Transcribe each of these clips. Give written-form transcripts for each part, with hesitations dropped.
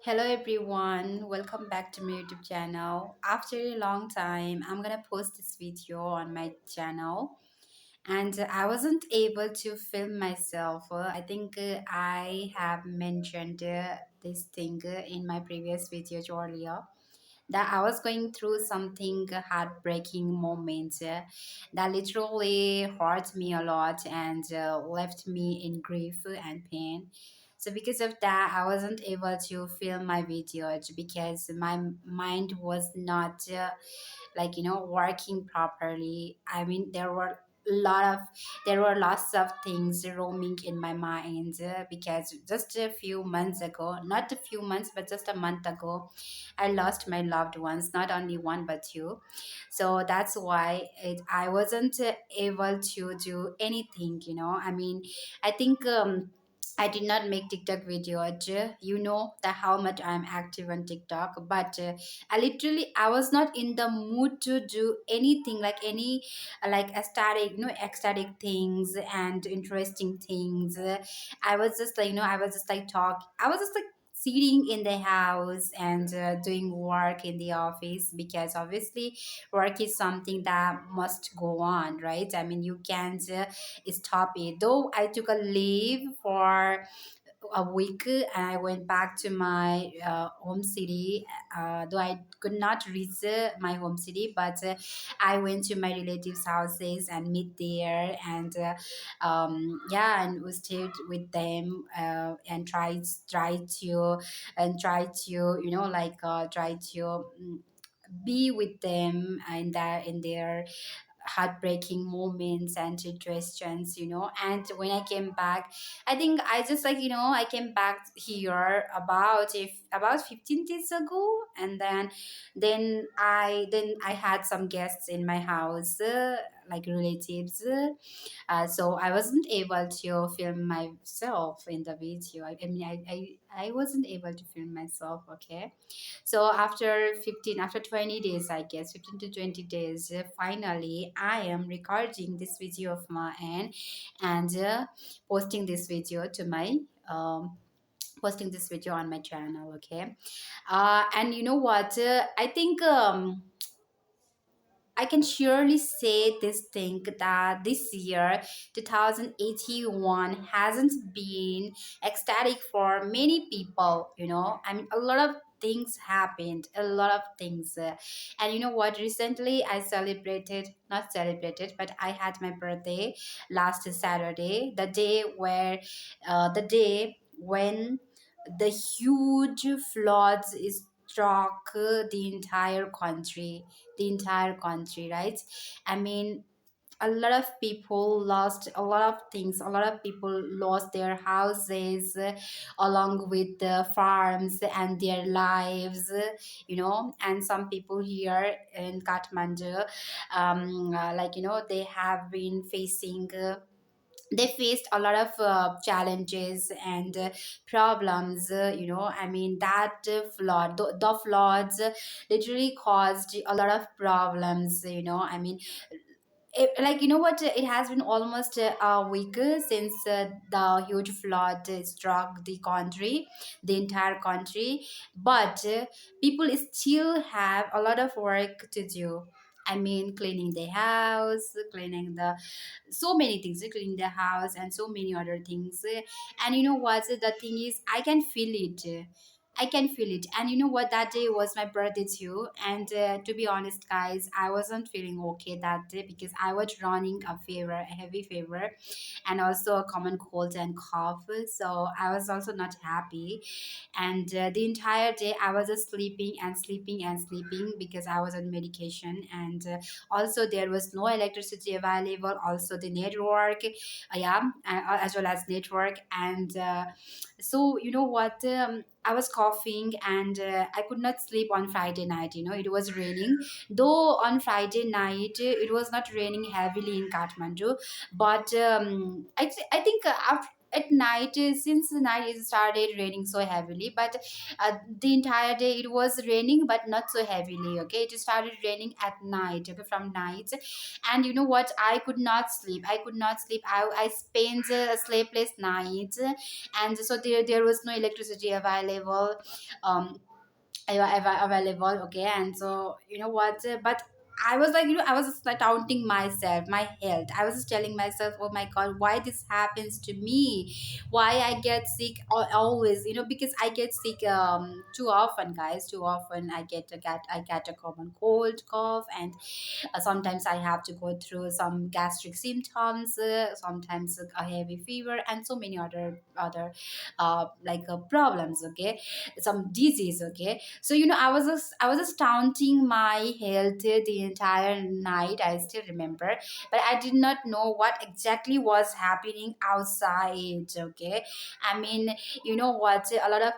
Hello everyone, welcome back to my YouTube channel. After a long time, I'm gonna post this video on my channel, and I wasn't able to film myself. I think I have mentioned this thing in my previous videos earlier, that I was going through something heartbreaking moment that literally hurt me a lot and left me in grief and pain. So because of that, I wasn't able to film my videos because my mind was not working properly. I mean, lot of there were lots of things roaming in my mind because just a few months ago, not a few months but just a month ago, I lost my loved ones, not only one but two. So that's why I wasn't able to do anything, I mean, I think I did not make TikTok videos. You know that how much I'm active on TikTok, but I was not in the mood to do anything like any like ecstatic, ecstatic things and interesting things. I was just like, I was just like I was just like sitting in the house and doing work in the office, because obviously work is something that must go on, right? I mean, you can't stop it. Though I took a leave for a week and I went back to my home city. Though I could not reach my home city, but I went to my relatives' houses and meet there, and yeah, and we stayed with them and try to try to be with them in their heartbreaking moments and situations, and when I came back, I think I just I came back here about 15 days ago, and then I had some guests in my house, like relatives, so I wasn't able to film myself in the video. I mean, I wasn't able to film myself. Okay, so after 20 days, I guess 15 to 20 days, finally I am recording this video of mine and posting this video to my posting this video on my channel. Okay, and you know what? I think I can surely say this thing that this year, 2081, hasn't been ecstatic for many people. I mean, a lot of things happened, a lot of things. And you know what? Recently, not celebrated, but I had my birthday last Saturday, the day when the huge floods is struck the entire country, right? I mean, a lot of people lost a lot of things. A lot of people lost their houses, along with the farms and their lives, and some people here in Kathmandu, they have been facing they faced a lot of challenges and problems. I mean, that the floods literally caused a lot of problems. I mean, you know what, it has been almost a week since the huge flood struck the entire country, but people still have a lot of work to do. I mean, cleaning the house, cleaning the so many things, cleaning the house and so many other things. And you know what, the thing is, I can feel it. And you know what, that day was my birthday too, and to be honest guys, I wasn't feeling okay that day because I was running a heavy fever, and also a common cold and cough. So I was also not happy, and the entire day I was just sleeping and sleeping and sleeping because I was on medication, and also there was no electricity available, also the network, yeah, as well as network. And so you know what, I was coughing, and I could not sleep on Friday night. It was raining, though on Friday night it was not raining heavily in Kathmandu, but I think at night, since the night it started raining so heavily, but the entire day it was raining, but not so heavily. Okay, it started raining at night. Okay, from night. And you know what, I could not sleep. I could not sleep. I spent a sleepless night. And so there was no electricity available. um Available. Okay, and so you know what, but I was like, I was just like doubting myself, my health. I was just telling myself, oh my god, why this happens to me, why I get sick always, because I get sick too often, guys, too often. I get a common cold, cough, and sometimes I have to go through some gastric symptoms, sometimes a heavy fever, and so many other problems. Okay, some disease. Okay, so I was just counting my health the entire night. I still remember, but I did not know what exactly was happening outside. Okay, I mean, you know what, a lot of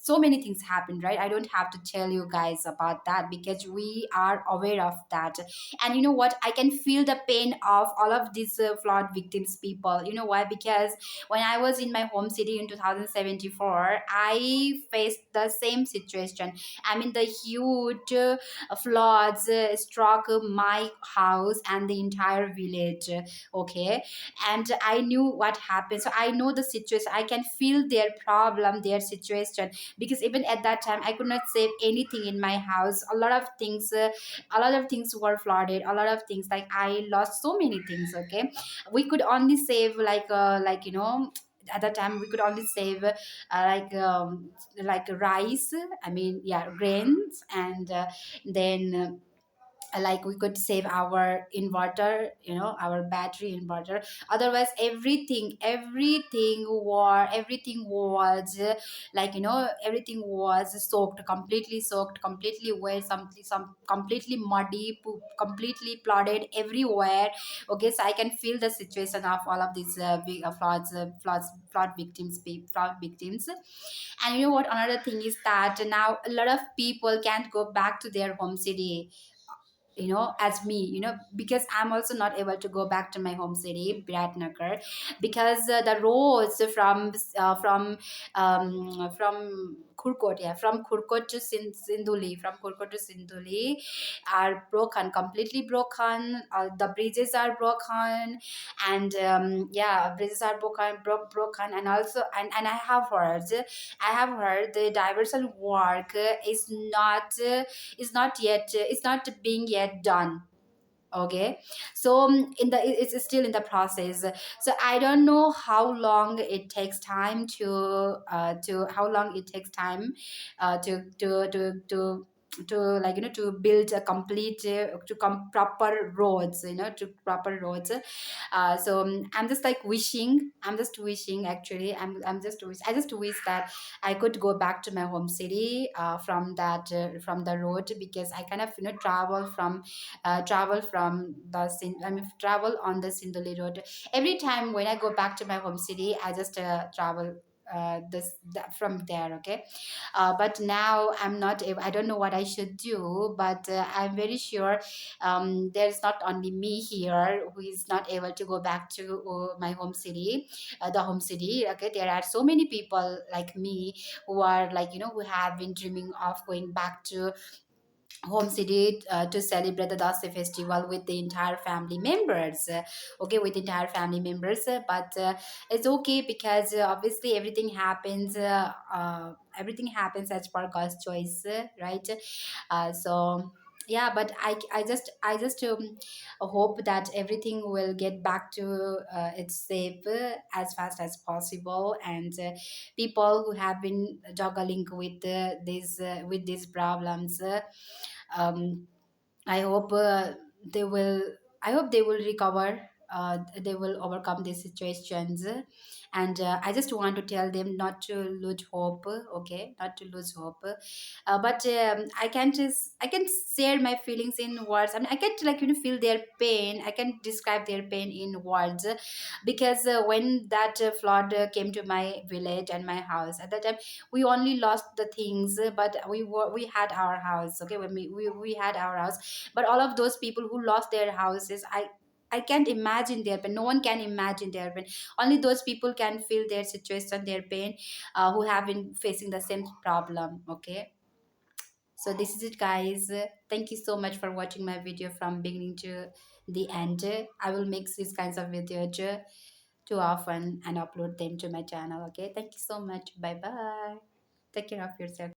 so many things happened, right? I don't have to tell you guys about that because we are aware of that. And you know what, I can feel the pain of all of these flood victims people. You know why? Because when I was in my home city in 2074, I faced the same situation. I mean, the huge floods struck my house and the entire village. Okay, and I knew what happened, so I know the situation. I can feel their problem, their situation, because even at that time I could not save anything in my house. A lot of things were flooded. A lot of things, like I lost so many things. Okay, we could only save at that time we could only save like rice, I mean, yeah, grains, and then like we could save our inverter, our battery inverter. Otherwise everything was everything was soaked, completely wet, some completely muddy, completely flooded everywhere. Okay, so I can feel the situation of all of these flood victims. And you know what, another thing is that now a lot of people can't go back to their home city, as me, because I'm also not able to go back to my home city, Biratnagar, because the roads from Kurkot, yeah, from Kurkot to Sinduli, from Kurkot to Sinduli are broken, completely broken. The bridges are broken, and yeah, bridges are broken, and also, and I have heard the diversion work is not being yet done. Okay, so it's still in the process. So I don't know how long it takes time to how long it takes time to to build a complete proper roads, to proper roads. So I'm just like wishing, I'm just wishing actually, I just wish that I could go back to my home city from the road, because I kind of travel from travel on the Sinduli road. Every time when I go back to my home city, I just travel from there. Okay, but now I'm not able, I don't know what I should do, but I'm very sure there's not only me here who is not able to go back to my home city, the home city. Okay, there are so many people like me who are who have been dreaming of going back to home city to celebrate the Dasi festival with the entire family members. Okay, with the entire family members. But it's okay, because obviously everything happens as per God's choice, right? So yeah, but I just hope that everything will get back to its safe as fast as possible. And people who have been juggling with these problems, um, I hope they will. I hope they will recover. They will overcome these situations, and I just want to tell them not to lose hope. Okay, not to lose hope. But I can share my feelings in words. I mean, I can feel their pain. I can describe their pain in words, because when that flood came to my village and my house at that time, we only lost the things, but we had our house. Okay, when we had our house, but all of those people who lost their houses, I can't imagine their pain. No one can imagine their pain. Only those people can feel their situation, their pain, who have been facing the same problem. Okay, so this is it, guys. Thank you so much for watching my video from beginning to the end. I will make these kinds of videos too often and upload them to my channel. Okay, thank you so much. Bye bye. Take care of yourself.